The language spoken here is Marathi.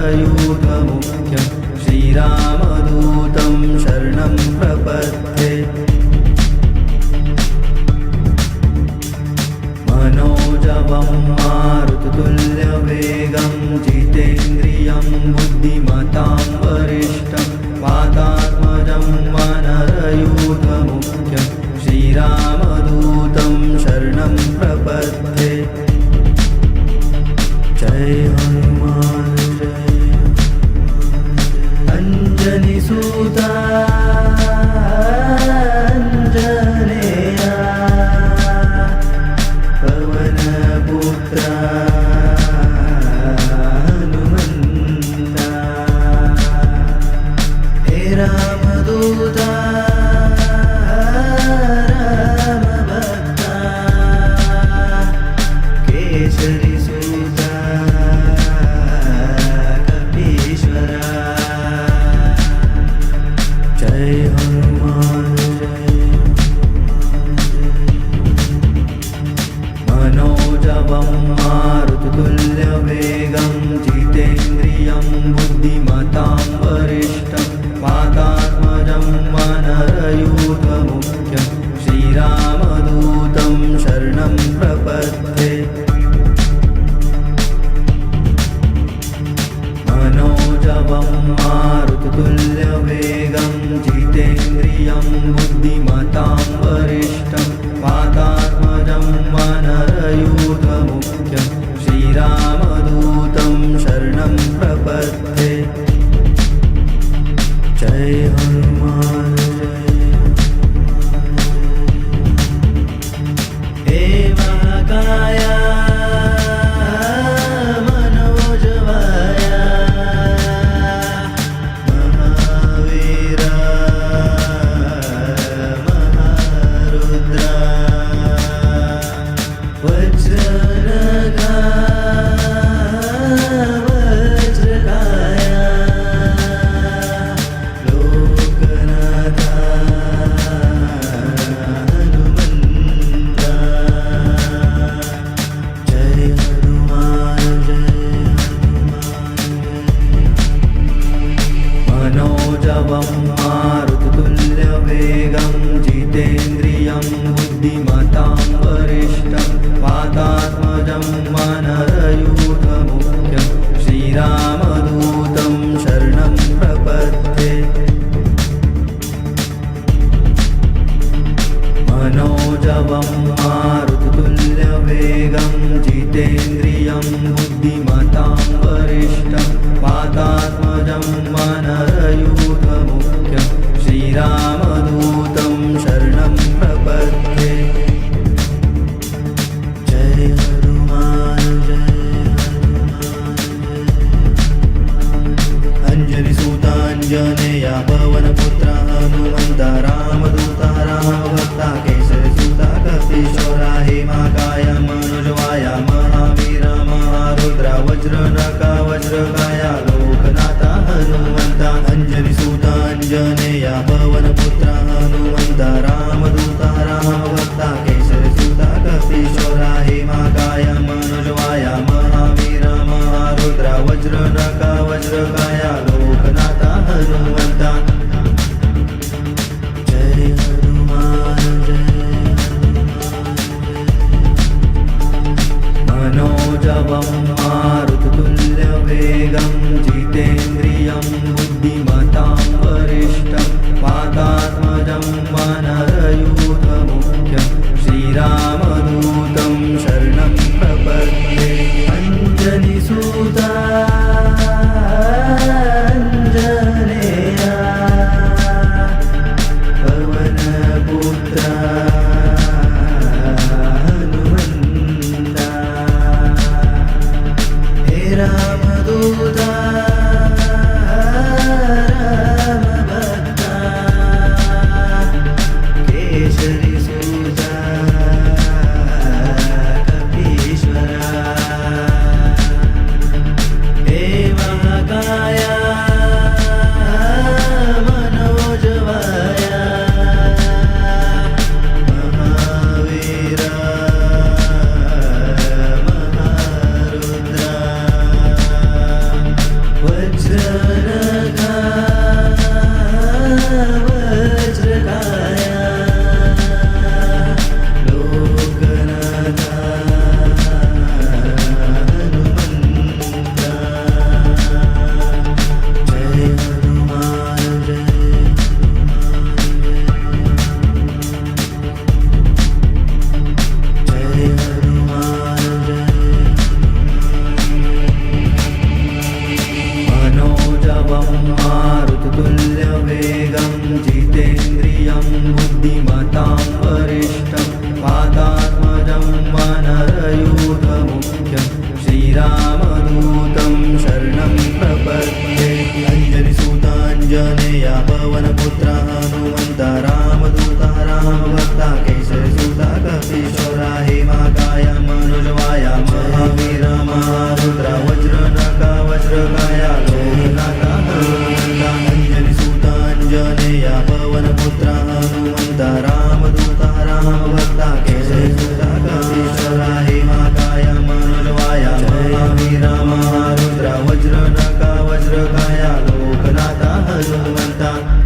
वानरयूथमुख्यं श्रीरामदूतं शरणं प्रपद्ये। मनोजवं मारुततुल्यवेगं जितेन्द्रियं बुद्धिमतां वरिष्ठं वातात्मजं वानरयूथमुख्यं श्रीरामदूतं शरणं प्रपद्ये। जय हनुमान जय अंजनीसुता अंजनेया पवनपुत्रा हनुमन्ता। हे रामदूता रामभक्ता केसरी मारुततुल्यवेगं जितेन्द्रियं बुद्धिमतां वरिष्ठं वातात्मजं वानरयूथमुख्यं श्रीरामदूतं शरणं प्रपद्ये। मनोजवं मारुततुल्यवेगं जितेन्द्रियं बुद्धिमतां वरिष्ठं वातात्मजं वानरयूथमुख्यं श्रीरामदूतं शरणं प्रपद्ये। जय हनुमान जय हे महाकाया मनोजवाया महावीरा महारुद्रा वज्रनगा वज्रकाया लोकनाथा हनुमन्ता। जय हनुमान मनोजवं मारुततुल्यवेगं जितेन्द्रियं बुद्धिमतां वरिष्ठं वातात्मजं वानरयूथमुख्यं श्रीरामदूतं शरणं प्रपद्ये। मनोजवं मारुततुल्यवेगं जितेन्द्रियं बुद्धिमतां वरिष्ठं वातात्मजं वानरयूथमुख्यं श्रीरामदूतं शरणं प्रपद्ये। जय हनुमान जय अंजनीसुता अंजनेया पवनपुत्रा हनुमन्ता। रामदूता रामभक्ता केसरीसुता कपीश्वरा। हे महाकाय मनोजवाया महावीरा महारुद्रा वज्रनखा वज्रकाया लोकनाथा हनुमन्ता। अंजनीसुता अंजनेया पवनपुत्रा हनुमन्ता। रामदूता रामभक्ता केसरीसुता कपीश्वरा। हे महाकाय मनोजवाया महावीरा महारुद्रा वज्रनखा वज्रकाया लोकनाथा हनुमन्ता। जय हनुमान जय मनोजवं मारुततुल्यवेगं जितेन्द्रियं बुद्धिमतां वरिष्ठं वातात्मजं वानरयूथमुख्यं श्रीरामदूतं शरणं प्रपद्ये। अंजनीसुता अंजनेया पवनपुत्रा हनुमन्ता। हे रामदूता रामभक्ता केसरीसुता कपीश्वरा। हे महाकाया मनोजवाया महावीरा महारुद्रा माता